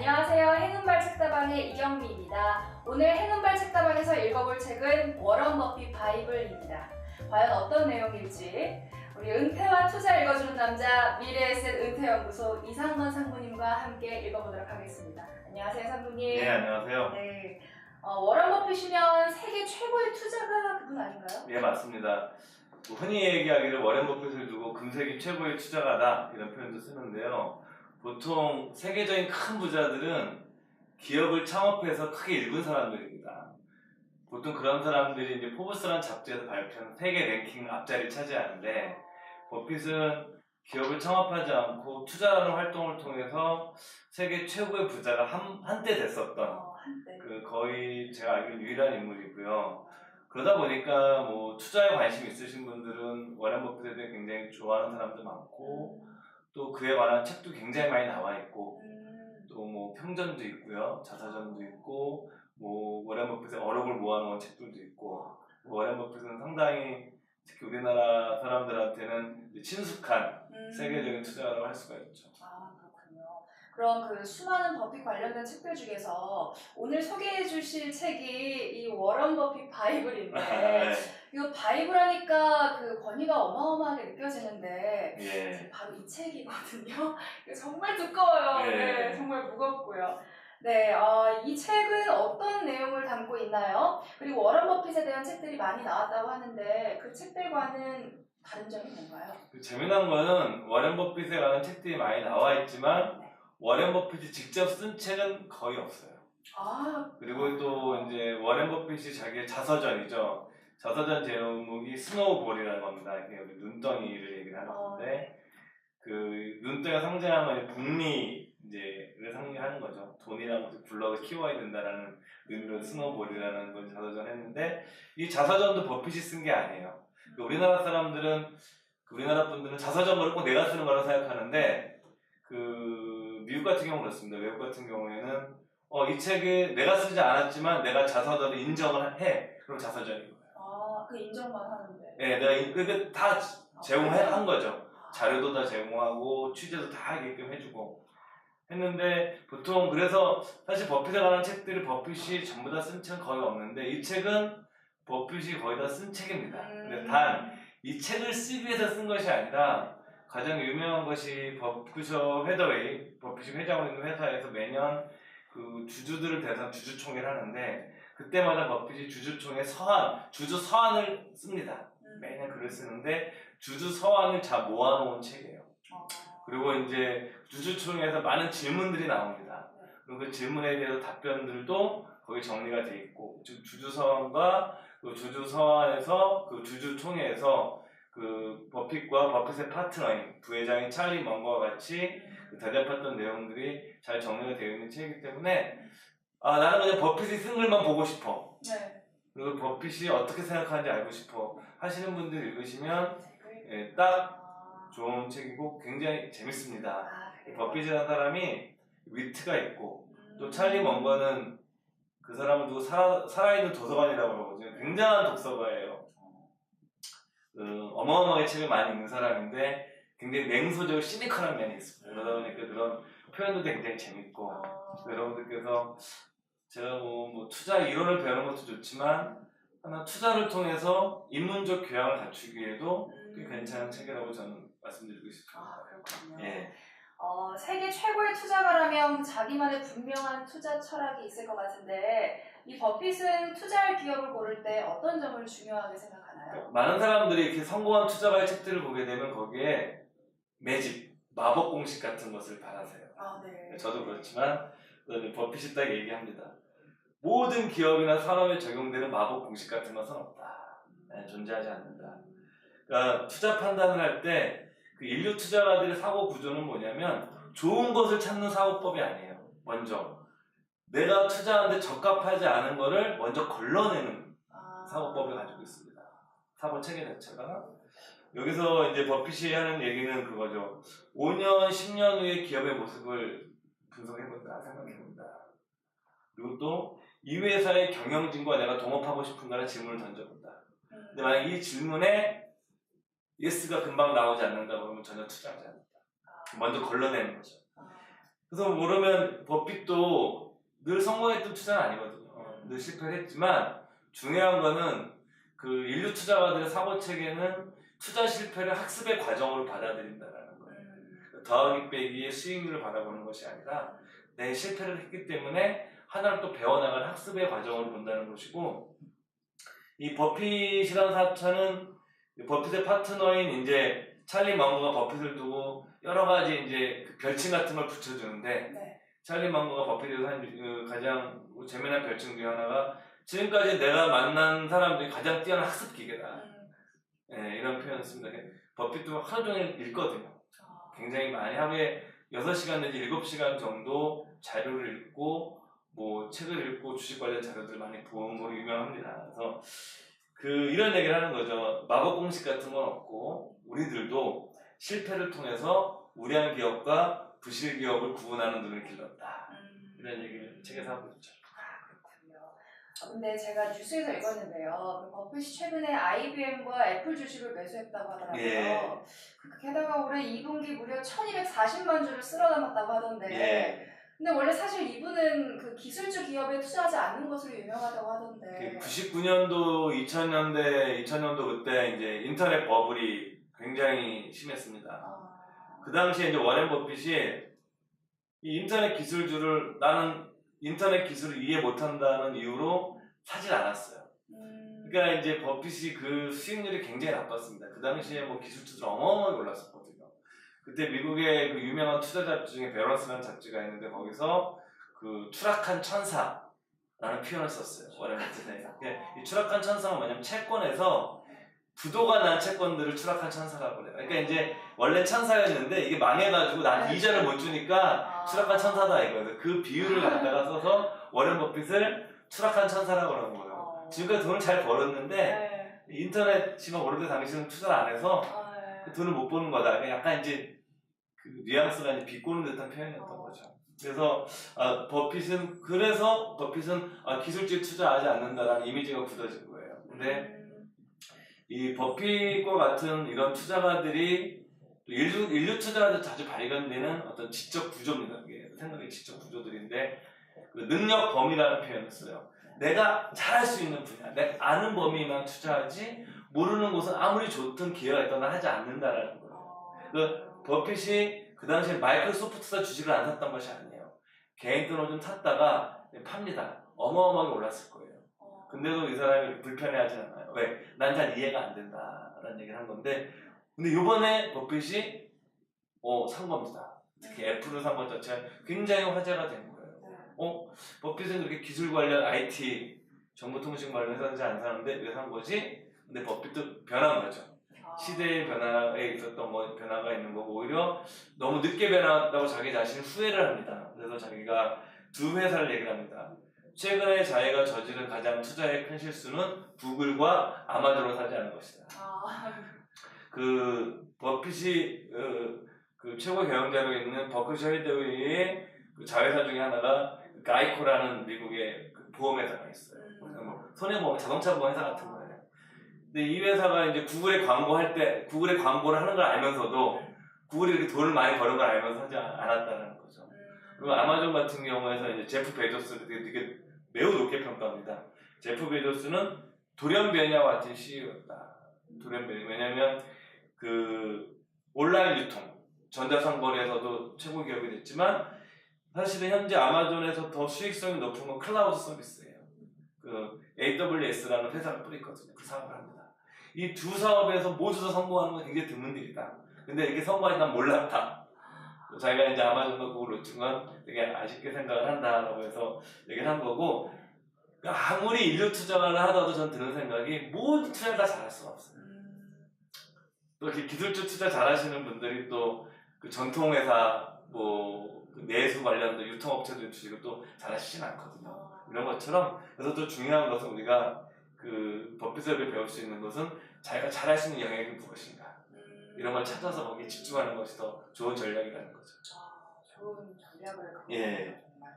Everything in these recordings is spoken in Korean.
안녕하세요. 행운발 책다방의 이경미입니다. 오늘 행운발 책다방에서 읽어볼 책은 워런 버핏 바이블입니다. 과연 어떤 내용일지 우리 은퇴와 투자 읽어주는 남자 미래에셋 은퇴연구소 이상건 상무님과 함께 읽어보도록 하겠습니다. 안녕하세요, 상무님. 네, 안녕하세요. 네, 워런 버핏이면 세계 최고의 투자가 그분 아닌가요? 네, 맞습니다. 흔히 얘기하기를 워렌 버핏을 두고 금세기 최고의 투자가다 이런 표현도 쓰는데요. 보통 세계적인 큰 부자들은 기업을 창업해서 크게 일군 사람들입니다. 보통 그런 사람들이 이제 포브스라는 잡지에서 발표한 세계 랭킹 앞자리를 차지하는데, 버핏은 기업을 창업하지 않고 투자라는 활동을 통해서 세계 최고의 부자가 한때 됐었던 한때. 거의 제가 알기로 유일한 인물이고요. 그러다 보니까 뭐 투자에 관심 있으신 분들은 워렌 버핏에 대해 굉장히 좋아하는 사람도 많고, 또 그에 관한 책도 굉장히 많이 나와 있고, 또 뭐 평전도 있고요, 자서전도 있고, 뭐 워렌 버핏의 어록을 모아놓은 책들도 있고, 워렌 버핏은 상당히 특히 우리나라 사람들한테는 친숙한 세계적인 투자라고 할 수가 있죠. 아, 그렇군요. 그럼 그 수많은 버핏 관련된 책들 중에서 오늘 소개해 주실 책이 이 워런 버핏 바이블인데, 이거 바이블 하니까 그 권위가 어마어마하게 느껴지는데, 예. 바로 이 책이거든요. 이거 정말 두꺼워요. 예. 네, 정말 무겁고요. 네, 이 책은 어떤 내용을 담고 있나요? 그리고 워런 버핏에 대한 책들이 많이 나왔다고 하는데 그 책들과는 다른 점이 뭔가요? 재미난 거는 워렌 버핏에 관한 책들이 많이 나와 있지만 워렌 버핏이 직접 쓴 책은 거의 없어요. 그리고 또 이제 워렌 버핏이 자기의 자서전이죠. 자서전 제목이 스노우볼이라는 겁니다. 우리 눈덩이를 얘기를 하는 건데, 그 눈덩이가 상징하는 건 복리를 상징하는 거죠. 돈이라는 것을 굴러서 키워야 된다라는 의미로 스노우볼이라는 걸 자서전 했는데, 이 자서전도 버핏이 쓴 게 아니에요. 우리나라 사람들은, 우리나라 분들은 자서전을 꼭 내가 쓰는 거라고 생각하는데, 미국 같은 경우는 그렇습니다. 외국 같은 경우에는 이 책을 내가 쓰지 않았지만 내가 자서전을 인정을 해. 그럼 자서전인 거예요. 그 인정만 하는데. 네, 내가 그게 다 제공한 거죠. 자료도 다 제공하고 취재도 다 하게끔 해주고 했는데, 보통 그래서 사실 버핏에 관한 책들을 버핏이 전부 다 쓴 책은 거의 없는데, 이 책은 버핏이 거의 다 쓴 책입니다. 근데 단 이 책을 쓰기 위해서 쓴 것이 아니라, 가장 유명한 것이 버크셔 헤더웨이, 버핏이 회장으로 있는 회사에서 매년 그 주주들을 대상 주주총회를 하는데, 그때마다 버핏이 주주총회 주주 서한을 씁니다. 매년 글을 쓰는데 주주 서한을 다 모아놓은 책이에요. 그리고 이제 주주총회에서 많은 질문들이 나옵니다. 그리고 그 질문에 대해서 답변들도 거기 정리가 돼 있고, 주주 서한과 그 주주 서한에서 그 주주총회에서 그 버핏과 버핏의 파트너인 부회장인 찰리 먼거와 같이 대답했던 내용들이 잘 정리가 되어 있는 책이기 때문에, 나는 그냥 버핏이 쓴 글만 보고 싶어. 네. 그리고 버핏이 어떻게 생각하는지 알고 싶어 하시는 분들 읽으시면 딱 좋은 책이고 굉장히 재밌습니다. 버핏이라는 사람이 위트가 있고, 또 찰리 먼거는 그 사람을 두고 살아있는 도서관이라고 그러거든요. 굉장한 독서가예요. 어마어마하게 책을 많이 읽는 사람인데 굉장히 냉소적이고 시니컬한 면이 있습니다. 그러다 보니까 그런 표현도 굉장히 재밌고, 여러분들께서 제가 뭐 투자 이론을 배우는 것도 좋지만 하나 투자를 통해서 인문적 교양을 갖추기 위해도 꽤 괜찮은 책이라고 저는 말씀드리고 싶습니다. 그렇군요. 예. 세계 최고의 투자가라면 자기만의 분명한 투자 철학이 있을 것 같은데, 이 버핏은 투자할 기업을 고를 때 어떤 점을 중요하게 생각하나요? 많은 사람들이 이렇게 성공한 투자가의 책들을 보게 되면 거기에 매직, 마법 공식 같은 것을 바라세요. 네. 저도 그렇지만 버핏이 딱 얘기합니다. 모든 기업이나 산업에 적용되는 마법 공식 같은 것은 없다. 존재하지 않는다. 그러니까 투자 판단을 할 때 그 인류 투자가들의 사고 구조는 뭐냐면, 좋은 것을 찾는 사고법이 아니에요. 먼저 내가 투자하는데 적합하지 않은 거를 먼저 걸러내는 사고법을 가지고 있습니다. 사고 체계 자체가. 여기서 이제 버핏이 하는 얘기는 그거죠. 5년, 10년 후의 기업의 모습을 분석해본다, 생각해본다. 그리고 또 이 회사의 경영진과 내가 동업하고 싶은가라는 질문을 던져본다. 근데 만약 이 질문에 예스가 금방 나오지 않는다 그러면 전혀 투자하지 않는다. 먼저 걸러내는 거죠. 그래서 모르면 버핏도 늘 성공했던 투자는 아니거든요. 늘 실패를 했지만 중요한 거는 그 인류 투자가들의 사고 체계는 투자 실패를 학습의 과정으로 받아들인다라는 거예요. 더하기 빼기의 수익률을 바라보는 것이 아니라 내 실패를 했기 때문에 하나를 또 배워나가는 학습의 과정으로 본다는 것이고, 이 버핏이라는 사차는 버핏의 파트너인 이제 찰리 망고가 버핏을 두고 여러 가지 이제 그 별칭 같은 걸 붙여주는데, 네. 찰리 망고가 버핏에서 한 가장 재미난 별칭 중에 하나가 지금까지 내가 만난 사람들이 가장 뛰어난 학습 기계다. 네, 이런 표현을 씁니다. 버핏도 하루 종일 읽거든요. 굉장히 많이 하루에 6시간 내지 7시간 정도 자료를 읽고 뭐 책을 읽고 주식 관련 자료들을 많이 보는 걸로 유명합니다. 그래서 이런 얘기를 하는 거죠. 마법 공식 같은 건 없고 우리들도 실패를 통해서 우량 기업과 부실 기업을 구분하는 눈을 길렀다. 이런 얘기를 책에서 하고 있죠. 그렇군요. 근데 제가 뉴스에서 읽었는데요. 그 버핏이 최근에 IBM과 애플 주식을 매수했다고 하더라고요. 예. 게다가 올해 2분기 무려 1240만 주를 쓸어 담았다고 하던데. 예. 근데 원래 사실 이분은 그 기술주 기업에 투자하지 않는 것으로 유명하다고 하던데. 99년도, 2000년도 그때 이제 인터넷 버블이 굉장히 심했습니다. 그 당시에 이제 워렌 버핏이 이 인터넷 기술주를 나는 인터넷 기술을 이해 못한다는 이유로 사질 않았어요. 그러니까 이제 버핏이 그 수익률이 굉장히 나빴습니다. 그 당시에 뭐 기술주들 어마어마하게 올랐었거든요. 그때 미국의 그 유명한 투자 잡지 중에 베러스라는 잡지가 있는데 거기서 그 추락한 천사라는 표현을 썼어요. 워렌 버핏이. 이 추락한 천사가 뭐냐면 채권에서 부도가 난 채권들을 추락한 천사라고 그래요. 그러니까 이제 원래 천사였는데 이게 망해가지고 난 이자를 못 주니까 추락한 천사다 이거예요. 그 비유를 갖다가 써서 워렌 버핏을 추락한 천사라고 그러는 거예요. 지금까지 돈을 잘 벌었는데 인터넷이 막 오래된 당시에는 투자를 안 해서 그 돈을 못 버는 거다. 약간 이제 그 뉘앙스가 이제 비꼬는 듯한 표현이었던 거죠. 그래서 버핏은 기술주에 투자하지 않는다라는 이미지가 굳어진 거예요. 근데 이 버핏과 같은 이런 투자가들이 또 인류 투자가들 자주 발견되는 어떤 지적 구조입니다. 이게 생각의 지적 구조들인데 그 능력 범위라는 표현을 써요. 내가 잘할 수 있는 분야, 내가 아는 범위만 투자하지 모르는 곳은 아무리 좋든 기회가 있거나 하지 않는다라는 거예요. 그 버핏이 그 당시에 마이크로소프트사 주식을 안 샀던 것이 아니에요. 개인 돈을 좀 샀다가 팝니다. 어마어마하게 올랐을 거예요. 근데도 이 사람이 불편해하지 않아요. 왜? 난 잘 이해가 안 된다라는 얘기를 한 건데, 근데 이번에 버핏이 산 겁니다. 특히 애플을 산 것 자체가 굉장히 화제가 된 거예요. 버핏은 그렇게 기술 관련 IT 정보통신 관련 회사인지 안 사는데 왜 산 거지? 근데 버핏도 변한 거죠. 시대의 변화에 있었던 변화가 있는 거고 오히려 너무 늦게 변했다고 자기 자신을 후회를 합니다. 그래서 자기가 두 회사를 얘기를 합니다. 최근에 자기가 저지른 가장 투자의 큰 실수는 구글과 아마존을 사지 않은 것이다. 그 버핏이 그 최고 경영자로 있는 버크셔 해더웨이의 그 자회사 중에 하나가 가이코라는 미국의 그 보험회사가 있어요. 손해보험, 자동차 보험 회사 같은 거예요. 근데 이 회사가 이제 구글에 광고할 때 구글에 광고를 하는 걸 알면서도 구글이 이렇게 돈을 많이 버는 걸 알면서 하지 않았다는 거죠. 그리고 아마존 같은 경우에서 이제 제프 베조스를 되게 매우 높게 평가합니다. 제프 베조스는 돌연변이와 같은 CEO였다. 돌연변이. 왜냐면 그 온라인 유통, 전자상거래에서도 최고 기업이 됐지만 사실은 현재 아마존에서 더 수익성이 높은 건 클라우드 서비스예요. 그 AWS라는 회사를 뿌리거든요. 그 사업을 합니다. 이 두 사업에서 모두 다 성공하는 건 굉장히 드문 일이다. 근데 이렇게 성공하지 난 몰랐다. 자기가 이제 아마존과 구글을 놓친 건 되게 아쉽게 생각을 한다라고 해서 얘기를 한 거고, 아무리 인류 투자를 하더라도 전 드는 생각이 모든 투자를 다 잘할 수는 없어요. 또 이렇게 기술주 투자 잘하시는 분들이 또 그 전통회사 그 내수 관련된 유통업체들 주식을 또 잘하시진 않거든요. 이런 것처럼 그래서 또 중요한 것은 우리가 그 버핏에게 배울 수 있는 것은 자기가 잘할 수 있는 영역이 무엇인가 이런 걸 찾아서 거기에 집중하는 것이 더 좋은 전략이라는 거죠. 좋은 전략을 갖고 예. 정말.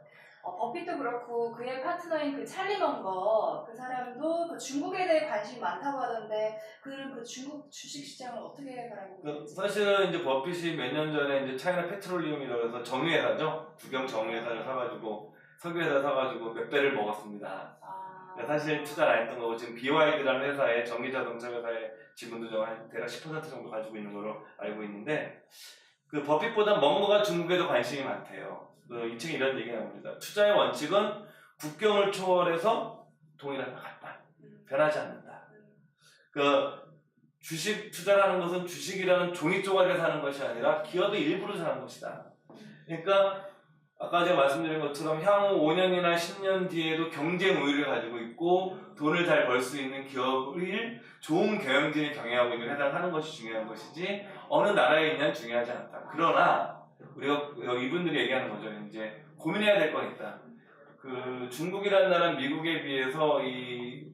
버핏도 그렇고 그의 파트너인 그 찰리 먼거 그 사람도 그 중국에 대해 관심이 많다고 하던데 그는 그 중국 주식시장을 어떻게 바라보고 있는지. 사실은 이제 버핏이 몇 년 전에 이제 차이나 페트롤리움이라고 해서 정유회사죠. 국영 정유회사를 사가지고 석유회사 사가지고 몇 배를 먹었습니다. 사실 투자를 안 했던 거고 지금 BYD라는 회사에 전기자동차 회사의 지분도 대략 10% 정도 가지고 있는 걸로 알고 있는데 그 버핏보다 먼거가 중국에도 관심이 많대요. 이 책에 이런 얘기가 나옵니다. 투자의 원칙은 국경을 초월해서 동일한 것 같다. 변하지 않는다. 그 주식 투자라는 것은 주식이라는 종이 조각에 사는 것이 아니라 기업의 일부로 사는 것이다. 그러니까 아까 제가 말씀드린 것처럼 향후 5년이나 10년 뒤에도 경쟁 우위를 가지고 있고 돈을 잘 벌 수 있는 기업을 좋은 경영진이 경영하고 있는 회사를 하는 것이 중요한 것이지 어느 나라에 있냐는 중요하지 않다. 그러나 우리가 이분들이 얘기하는 거죠. 이제 고민해야 될 건 있다. 그 중국이라는 나라는 미국에 비해서 이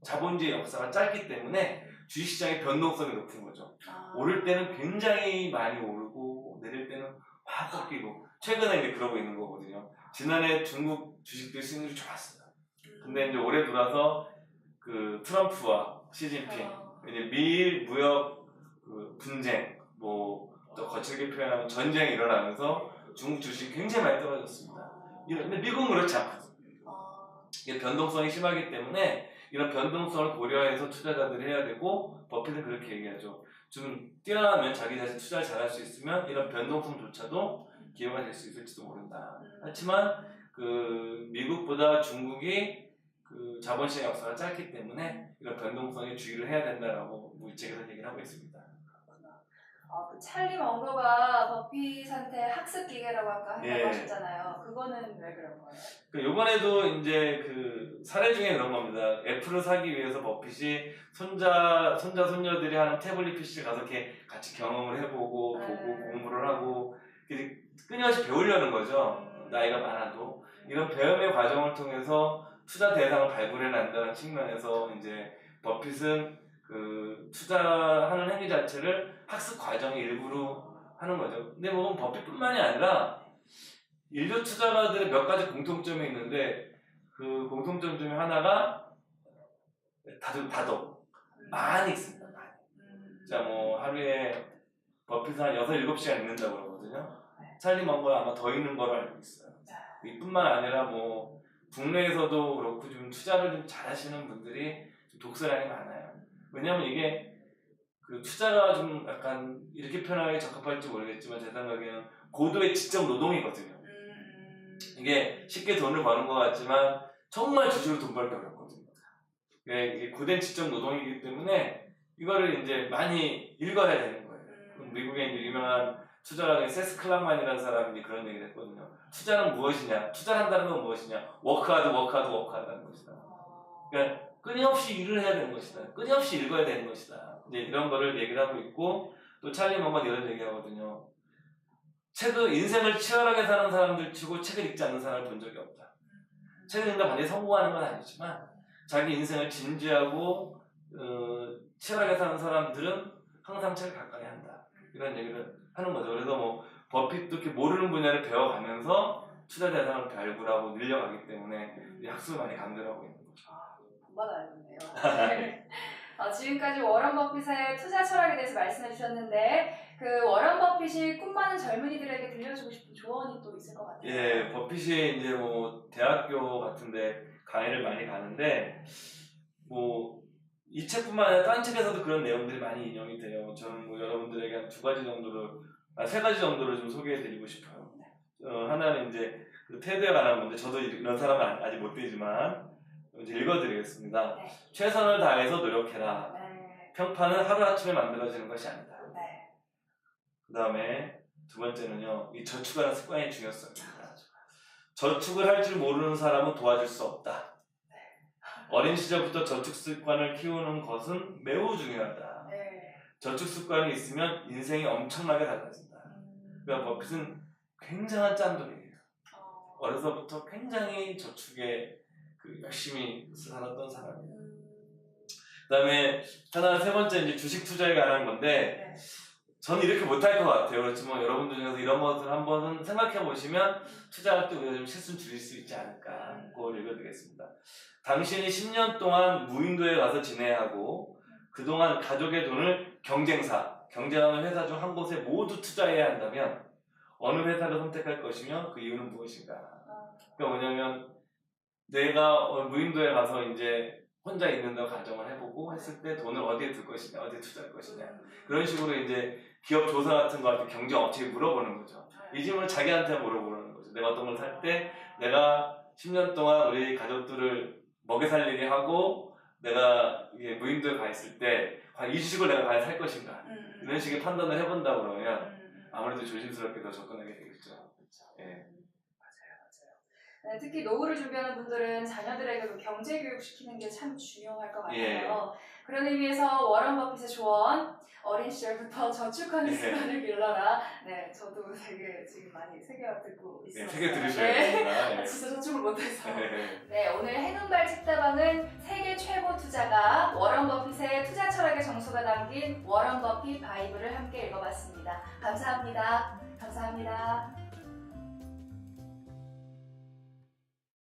자본주의 역사가 짧기 때문에 주식시장의 변동성이 높은 거죠. 오를 때는 굉장히 많이 오르고 내릴 때는 확 꺾이고 최근에 이제 그러고 있는 거거든요. 지난해 중국 주식들 수익률이 좋았어요. 근데 이제 올해 들어서 그 트럼프와 시진핑 이제 미일 무역 그 분쟁 뭐 또 거칠게 표현하면 전쟁이 일어나면서 중국 주식이 굉장히 많이 떨어졌습니다. 근데 미국은 그렇지 않거든요. 이게 변동성이 심하기 때문에 이런 변동성을 고려해서 투자자들이 해야 되고 버핏은 그렇게 얘기하죠. 좀 뛰어나면 자기 자신 투자를 잘할 수 있으면 이런 변동성조차도 기회가 될 수 있을지도 모른다. 하지만 그 미국보다 중국이 그 자본시장 역사가 짧기 때문에 이런 변동성에 주의를 해야 된다라고 이 책에서 얘기를 하고 있습니다. 그 찰리 먼거가 버핏한테 학습 기계라고 아까 한다고 예. 하셨잖아요. 그거는 왜 그런 거예요? 요번에도 이제 그 사례 중에 그런 겁니다. 애플을 사기 위해서 버핏이 손자손녀들이 하는 태블릿 PC를 가서 이렇게 같이 경험을 해보고 보고 공부를 하고 끊임없이 배우려는 거죠. 나이가 많아도 이런 배움의 과정을 통해서 투자 대상을 발굴해 난다는 측면에서 이제 버핏은 그 투자하는 행위 자체를 학습 과정의 일부로 하는 거죠. 근데 뭐 버핏뿐만이 아니라 인류 투자가들의 몇 가지 공통점이 있는데 그 공통점 중에 하나가 다독 많이 있습니다. 많이. 자, 뭐 하루에 버핏은 한 6, 7시간 읽는다고 그러거든요. 찰리 먼거는 아마 더 읽는 걸로 알고 있어요. 이뿐만 아니라 뭐 국내에서도 그렇고 좀 투자를 좀 잘하시는 분들이 좀 독서량이 많아요. 왜냐하면 이게 그 투자가 좀 약간 이렇게 편하게 적합할지 모르겠지만 제 생각에는 고도의 지적 노동이거든요. 이게 쉽게 돈을 버는 것 같지만 정말 주식으로 돈 벌기 어렵거든요. 이게 고된 지적 노동이기 때문에 이거를 이제 많이 읽어야 되는 거예요. 미국에 이제 유명한 투자가 중에 세스 클락만이라는 사람이 그런 얘기를 했거든요. 투자는 무엇이냐? 투자를 한다는 건 무엇이냐? 워크하다는 것이다. 그러니까 끊임없이 일을 해야 되는 것이다. 끊임없이 읽어야 되는 것이다. 이제 이런 거를 얘기를 하고 있고 또 찰리 먼거는 이런 얘기하거든요. 인생을 치열하게 사는 사람들 치고 책을 읽지 않는 사람을 본 적이 없다. 책을 읽는다 반드시 성공하는 건 아니지만 자기 인생을 진지하고 치열하게 사는 사람들은 항상 책을 가까이 한다. 이런 얘기를 하는 거죠. 그래서 뭐 버핏도 이렇게 모르는 분야를 배워가면서 투자 대상을 발굴하고 늘려가기 때문에 학습을 많이 강조하고 있는 거죠. 정말 알겠네요. 지금까지 워런 버핏의 투자 철학에 대해서 말씀해 주셨는데 그 워런 버핏이 꿈 많은 젊은이들에게 들려주고 싶은 조언이 또 있을 것 같아요. 예, 버핏이 이제 뭐 대학교 같은데 강의를 많이 가는데 뭐 이 책뿐만 아니라 다른 책에서도 그런 내용들이 많이 인용이 돼요. 저는 뭐 여러분들에게 한 세 가지 정도를 좀 소개해드리고 싶어요. 하나는 이제 그 테드에 관한 건데 저도 이런 사람은 아직 못 되지만 이제 읽어드리겠습니다. 네. 최선을 다해서 노력해라. 네. 평판은 하루아침에 만들어지는 것이 아니다. 네. 그 다음에 두 번째는요, 이 저축하는 습관의 중요성입니다. 저축을 할 줄 모르는 사람은 도와줄 수 없다. 어린 시절부터 저축 습관을 키우는 것은 매우 중요하다. 네. 저축 습관이 있으면 인생이 엄청나게 달라진다. 그러니까 버핏은 굉장한 짠돌이에요. 어려서부터 굉장히 저축에 열심히 살았던 사람이에요. 그 다음에 세 번째 이제 주식 투자에 관한 건데, 네. 저는 이렇게 못할 것 같아요. 그렇지만 여러분들 중에서 이런 것을 한번 생각해 보시면 투자할 때 우리가 좀 실수를 줄일 수 있지 않을까. 그걸 읽어드리겠습니다. 당신이 10년 동안 무인도에 가서 지내하고 그동안 가족의 돈을 경쟁하는 회사 중 한 곳에 모두 투자해야 한다면 어느 회사를 선택할 것이며 그 이유는 무엇인가. 그러니까 뭐냐면 내가 무인도에 가서 이제 혼자 있는다고 가정을 해보고 했을 때 돈을 어디에 둘 것이냐, 어디에 투자할 것이냐. 그런 식으로 이제 기업 조사 같은 거 할 때 경쟁업체에 물어보는 거죠. 이 질문을 자기한테 물어보는 거죠. 내가 어떤 걸 살 때 내가 10년 동안 우리 가족들을 먹여 살리게 하고 내가 이게 무인도에 가 있을 때 과연 이 주식을 내가 과연 살 것인가. 이런 식의 판단을 해본다 그러면 아무래도 조심스럽게 더 접근하게 되겠죠. 예. 네, 특히 노후를 준비하는 분들은 자녀들에게도 경제 교육 시키는 게 참 중요할 것 같아요. 예. 그런 의미에서 워런 버핏의 조언, 어린 시절부터 저축하는 습관을 길러라. 네, 저도 되게 지금 많이 새겨 듣고 있어요. 네, 새겨 들으셔야 네. 됩니다. 예. 진짜 저축을 못해서. 네. 네, 오늘 해눈발 책다방은 세계 최고 투자가 워런 버핏의 투자 철학의 정수가 담긴 워런 버핏 바이블을 함께 읽어봤습니다. 감사합니다. 감사합니다.